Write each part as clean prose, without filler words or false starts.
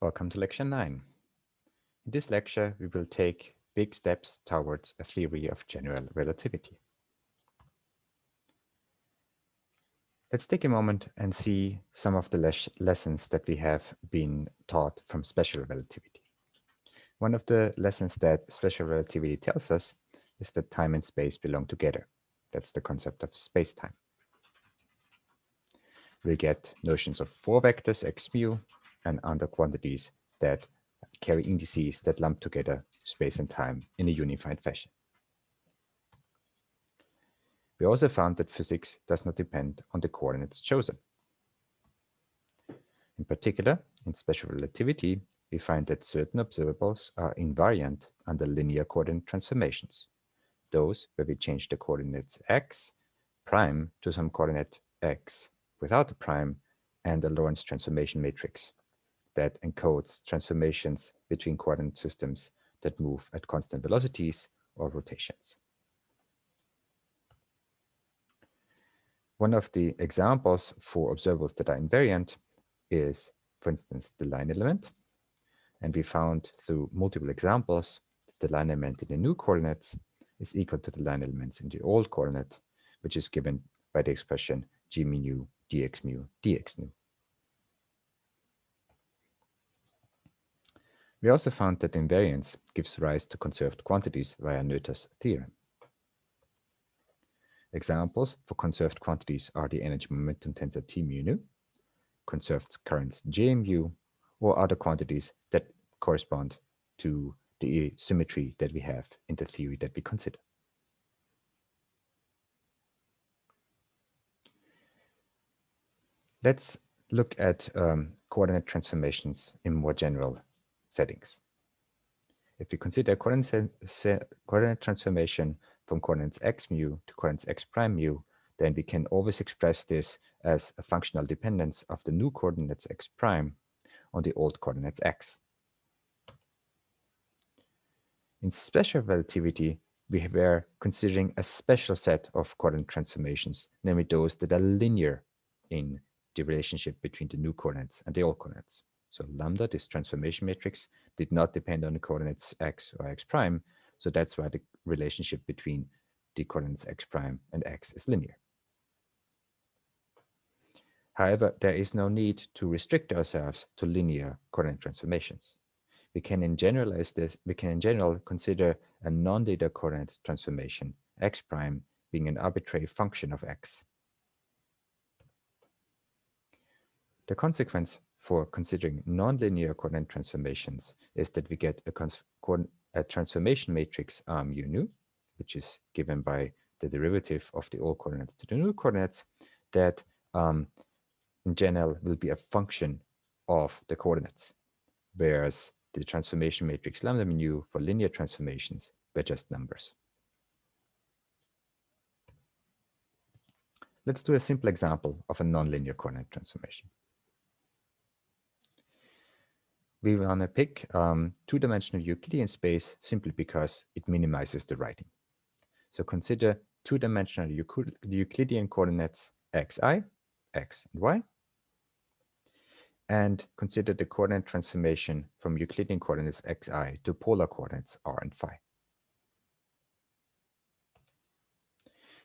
Welcome to lecture 9. In this lecture, we will take big steps towards a theory of general relativity. Let's take a moment and see some of the lessons that we have been taught from special relativity. One of the lessons that special relativity tells us is that time and space belong together. That's the concept of space-time. We get notions of 4 vectors x mu and other quantities that carry indices that lump together space and time in a unified fashion. We also found that physics does not depend on the coordinates chosen. In particular, in special relativity, we find that certain observables are invariant under linear coordinate transformations, those where we change the coordinates x prime to some coordinate x without a prime and a Lorentz transformation matrix that encodes transformations between coordinate systems that move at constant velocities or rotations. One of the examples for observables that are invariant is, for instance, the line element. And we found through multiple examples that the line element in the new coordinates is equal to the line elements in the old coordinate, which is given by the expression g mu dx mu dx nu. We also found that invariance gives rise to conserved quantities via Noether's theorem. Examples for conserved quantities are the energy momentum tensor T mu nu, conserved currents J mu, or other quantities that correspond to the symmetry that we have in the theory that we consider. Let's look at coordinate transformations in more general settings. If we consider coordinate transformation from coordinates x mu to coordinates x prime mu, then we can always express this as a functional dependence of the new coordinates x prime on the old coordinates x. In special relativity, we were considering a special set of coordinate transformations, namely those that are linear in the relationship between the new coordinates and the old coordinates. So lambda, this transformation matrix, did not depend on the coordinates x or x prime, so that's why the relationship between the coordinates x prime and x is linear. However, there is no need to restrict ourselves to linear coordinate transformations. We can in general consider a non-linear coordinate transformation, x prime, being an arbitrary function of x. The consequence for considering non-linear coordinate transformations is that we get a transformation matrix mu nu, which is given by the derivative of the old coordinates to the new coordinates, that in general will be a function of the coordinates, whereas the transformation matrix lambda mu for linear transformations were just numbers. Let's do a simple example of a nonlinear coordinate transformation. We want to pick two-dimensional Euclidean space simply because it minimizes the writing. So consider two-dimensional Euclidean coordinates xi, x and y, and consider the coordinate transformation from Euclidean coordinates xi to polar coordinates r and phi.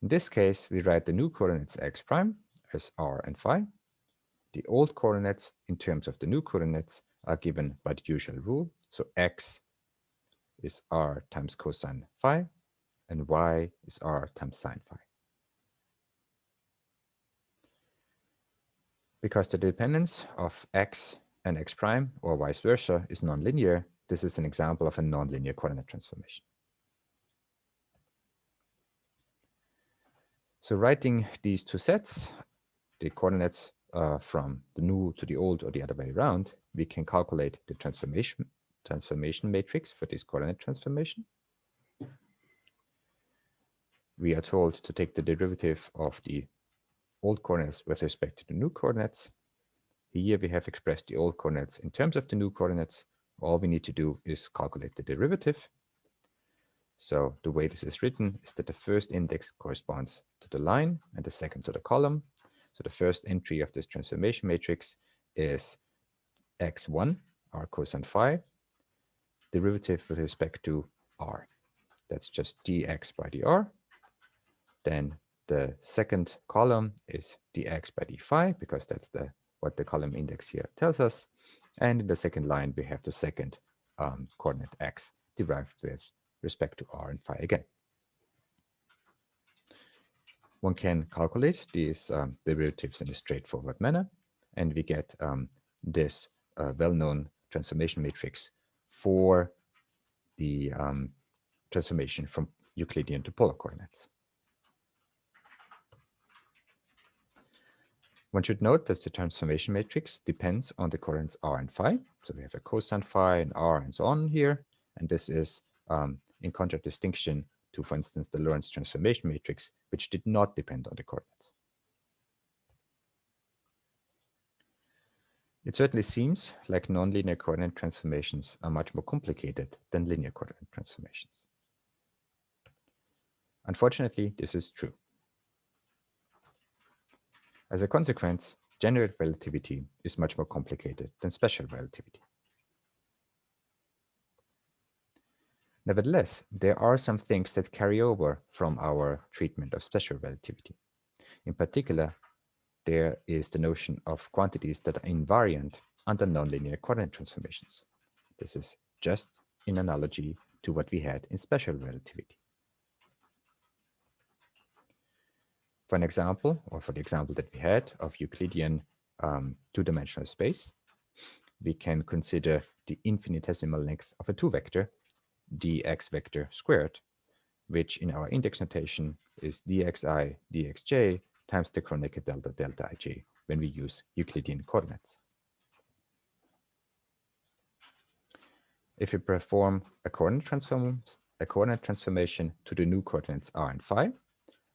In this case, we write the new coordinates x prime as r and phi. The old coordinates in terms of the new coordinates are given by the usual rule. So x is r times cosine phi, and y is r times sine phi. Because the dependence of x and x prime, or vice versa, is nonlinear, this is an example of a nonlinear coordinate transformation. So writing these two sets, the coordinates from the new to the old or the other way around, we can calculate the transformation matrix for this coordinate transformation. We are told to take the derivative of the old coordinates with respect to the new coordinates. Here we have expressed the old coordinates in terms of the new coordinates. All we need to do is calculate the derivative. So the way this is written is that the first index corresponds to the line and the second to the column. So the first entry of this transformation matrix is x1, r cosine phi, derivative with respect to r. That's just dx by dr. Then the second column is dx by d phi, because that's what the column index here tells us. And in the second line, we have the second coordinate x derived with respect to r and phi again. One can calculate these derivatives in a straightforward manner, and we get this well-known transformation matrix for the transformation from Euclidean to polar coordinates. One should note that the transformation matrix depends on the coordinates r and phi. So we have a cosine phi and r and so on here. And this is in contradistinction to, for instance, the Lorentz transformation matrix, which did not depend on the coordinates. It certainly seems like nonlinear coordinate transformations are much more complicated than linear coordinate transformations. Unfortunately, this is true. As a consequence, general relativity is much more complicated than special relativity. Nevertheless, there are some things that carry over from our treatment of special relativity. In particular, there is the notion of quantities that are invariant under nonlinear coordinate transformations. This is just in analogy to what we had in special relativity. For an example, or for the example that we had of Euclidean two-dimensional space, we can consider the infinitesimal length of a two-vector, dx vector squared, which in our index notation is dxi dxj times the Kronecker delta delta ij when we use Euclidean coordinates. If we perform a coordinate transformation to the new coordinates r and phi,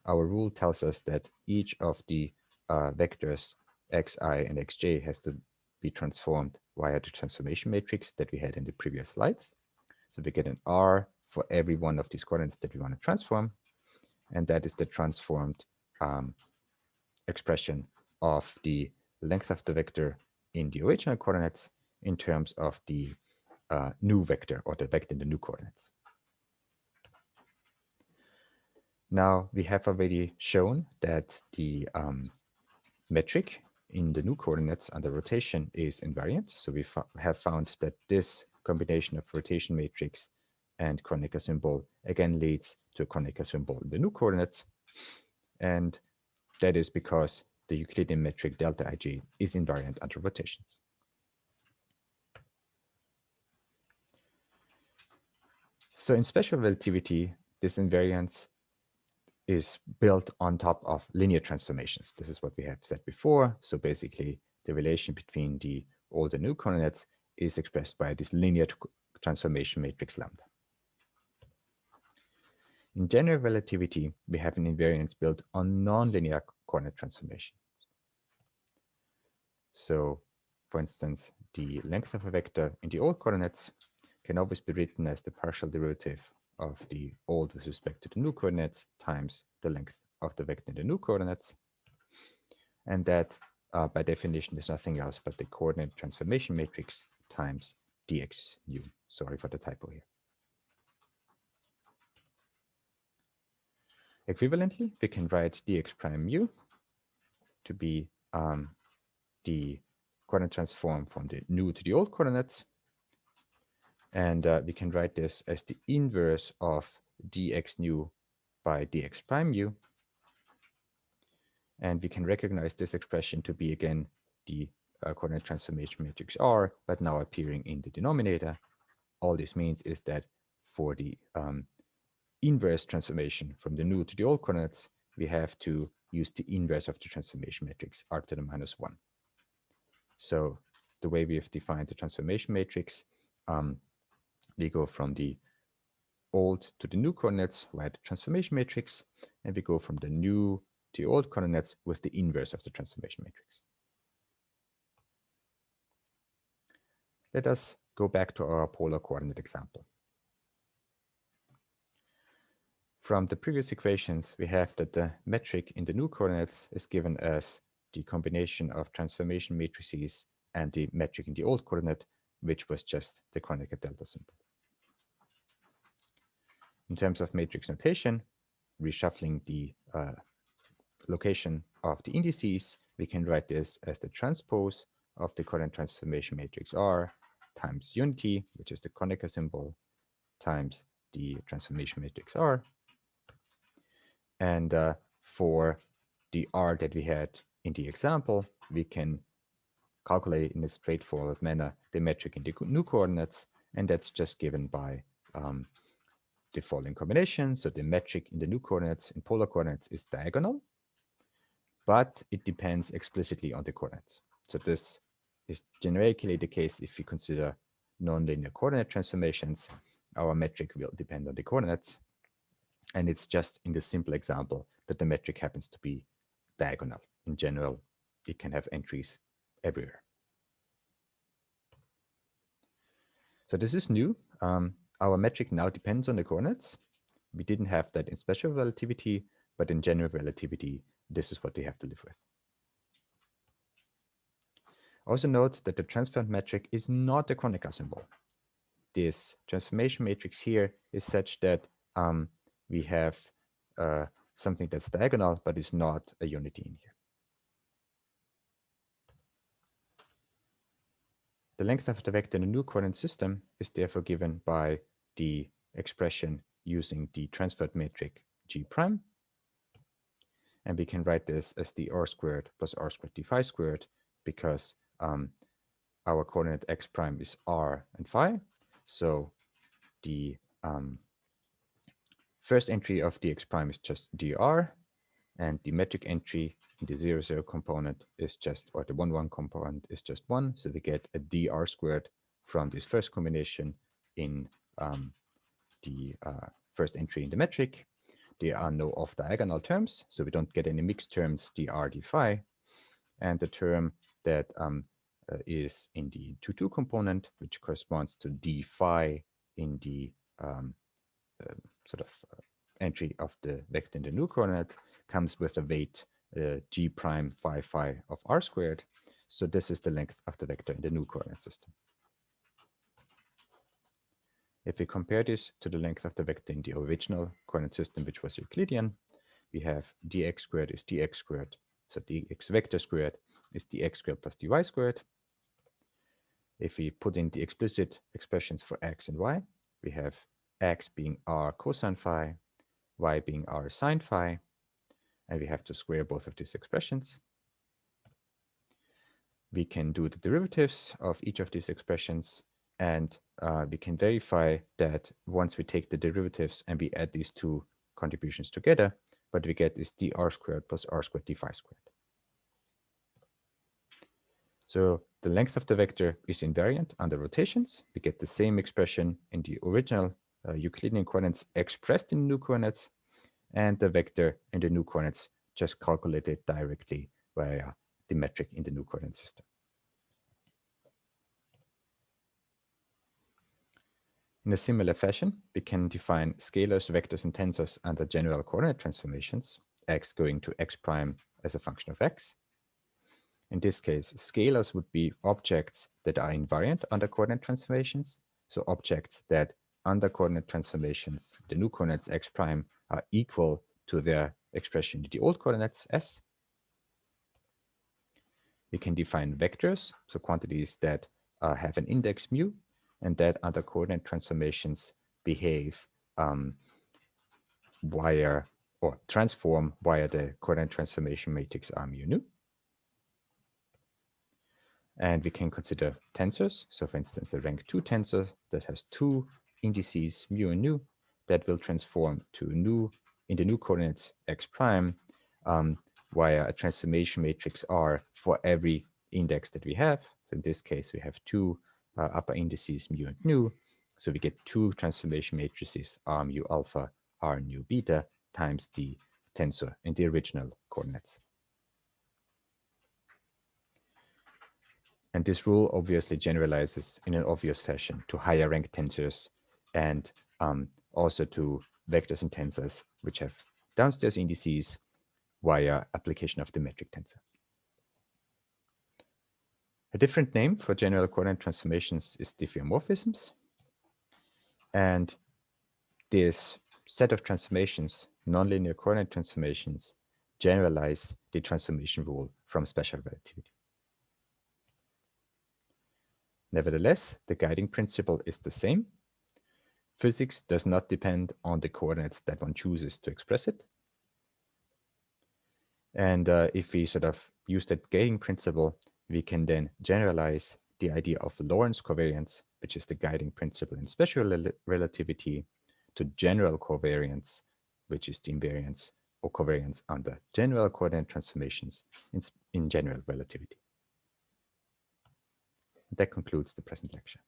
our rule tells us that each of the vectors xi and xj has to be transformed via the transformation matrix that we had in the previous slides. So we get an r for every one of these coordinates that we want to transform, and that is the transformed expression of the length of the vector in the original coordinates in terms of the new vector, or the vector in the new coordinates. Now, we have already shown that the metric in the new coordinates under rotation is invariant. So we have found that this combination of rotation matrix and Kronecker symbol again leads to a Kronecker symbol in the new coordinates. And that is because the Euclidean metric delta ij is invariant under rotations. So in special relativity, this invariance is built on top of linear transformations. This is what we have said before. So basically, the relation between the old and new coordinates is expressed by this linear transformation matrix lambda. In general relativity, we have an invariance built on nonlinear coordinate transformation. So, for instance, the length of a vector in the old coordinates can always be written as the partial derivative of the old with respect to the new coordinates times the length of the vector in the new coordinates. And that, by definition, is nothing else but the coordinate transformation matrix times dx nu. Sorry for the typo here. Equivalently, we can write dx prime mu to be the coordinate transform from the new to the old coordinates. And we can write this as the inverse of dx nu by dx prime mu. And we can recognize this expression to be, again, the coordinate transformation matrix R, but now appearing in the denominator. All this means is that for the inverse transformation from the new to the old coordinates, we have to use the inverse of the transformation matrix, r to the minus 1. So the way we have defined the transformation matrix, we go from the old to the new coordinates via the transformation matrix, and we go from the new to the old coordinates with the inverse of the transformation matrix. Let us go back to our polar coordinate example. From the previous equations, we have that the metric in the new coordinates is given as the combination of transformation matrices and the metric in the old coordinate which was just the Kronecker delta symbol. In terms of matrix notation, reshuffling the location of the indices, we can write this as the transpose of the coordinate transformation matrix R times unity, which is the Kronecker symbol, times the transformation matrix R. And for the R that we had in the example, we can calculate in a straightforward manner the metric in the new coordinates, and that's just given by the following combination. So the metric in the new coordinates in polar coordinates is diagonal, but it depends explicitly on the coordinates. So this is generically the case if we consider nonlinear coordinate transformations. Our metric will depend on the coordinates, and it's just in the simple example that the metric happens to be diagonal. In general, it can have entries everywhere. So this is new. Our metric now depends on the coordinates. We didn't have that in special relativity, but in general relativity, this is what we have to live with. Also note that the transformed metric is not a Kronecker symbol. This transformation matrix here is such that we have something that's diagonal, but is not a unity in here. The length of the vector in the new coordinate system is therefore given by the expression using the transferred metric G prime. And we can write this as the R squared plus R squared d phi squared, because our coordinate X prime is R and phi. So the first entry of dx prime is just dr, and the metric entry in the 0, 0 component is just, or the 1, 1 component is just 1. So we get a dr squared from this first combination in the first entry in the metric. There are no off-diagonal terms, so we don't get any mixed terms dr d phi. And the term that is in the 2, 2 component, which corresponds to d phi in the entry of the vector in the new coordinate, comes with a weight g prime phi phi of r squared. So this is the length of the vector in the new coordinate system. If we compare this to the length of the vector in the original coordinate system, which was Euclidean, we have dx squared is dx squared. So dx vector squared is dx squared plus dy squared. If we put in the explicit expressions for x and y, we have x being r cosine phi, y being r sine phi, and we have to square both of these expressions. We can do the derivatives of each of these expressions, and we can verify that once we take the derivatives and we add these two contributions together, what we get is dr squared plus r squared d phi squared. So the length of the vector is invariant under rotations. We get the same expression in the original Euclidean coordinates expressed in new coordinates, and the vector in the new coordinates just calculated directly via the metric in the new coordinate system. In a similar fashion, we can define scalars, vectors, and tensors under general coordinate transformations, x going to x prime as a function of x. In this case, scalars would be objects that are invariant under coordinate transformations, so objects that under coordinate transformations, the new coordinates x prime are equal to their expression in the old coordinates s. We can define vectors, so quantities that have an index mu, and that under coordinate transformations behave via or transform via the coordinate transformation matrix R mu nu. And we can consider tensors. So for instance, a rank 2 tensor that has two indices mu and nu that will transform to nu in the new coordinates x prime via a transformation matrix R for every index that we have. So in this case, we have two upper indices mu and nu. So we get two transformation matrices R mu alpha, R nu beta times the tensor in the original coordinates. And this rule obviously generalizes in an obvious fashion to higher rank tensors and also to vectors and tensors, which have downstairs indices via application of the metric tensor. A different name for general coordinate transformations is diffeomorphisms. And this set of transformations, nonlinear coordinate transformations, generalize the transformation rule from special relativity. Nevertheless, the guiding principle is the same. Physics does not depend on the coordinates that one chooses to express it. And if we sort of use that guiding principle, we can then generalize the idea of Lorentz covariance, which is the guiding principle in special relativity, to general covariance, which is the invariance or covariance under general coordinate transformations in general relativity. That concludes the present lecture.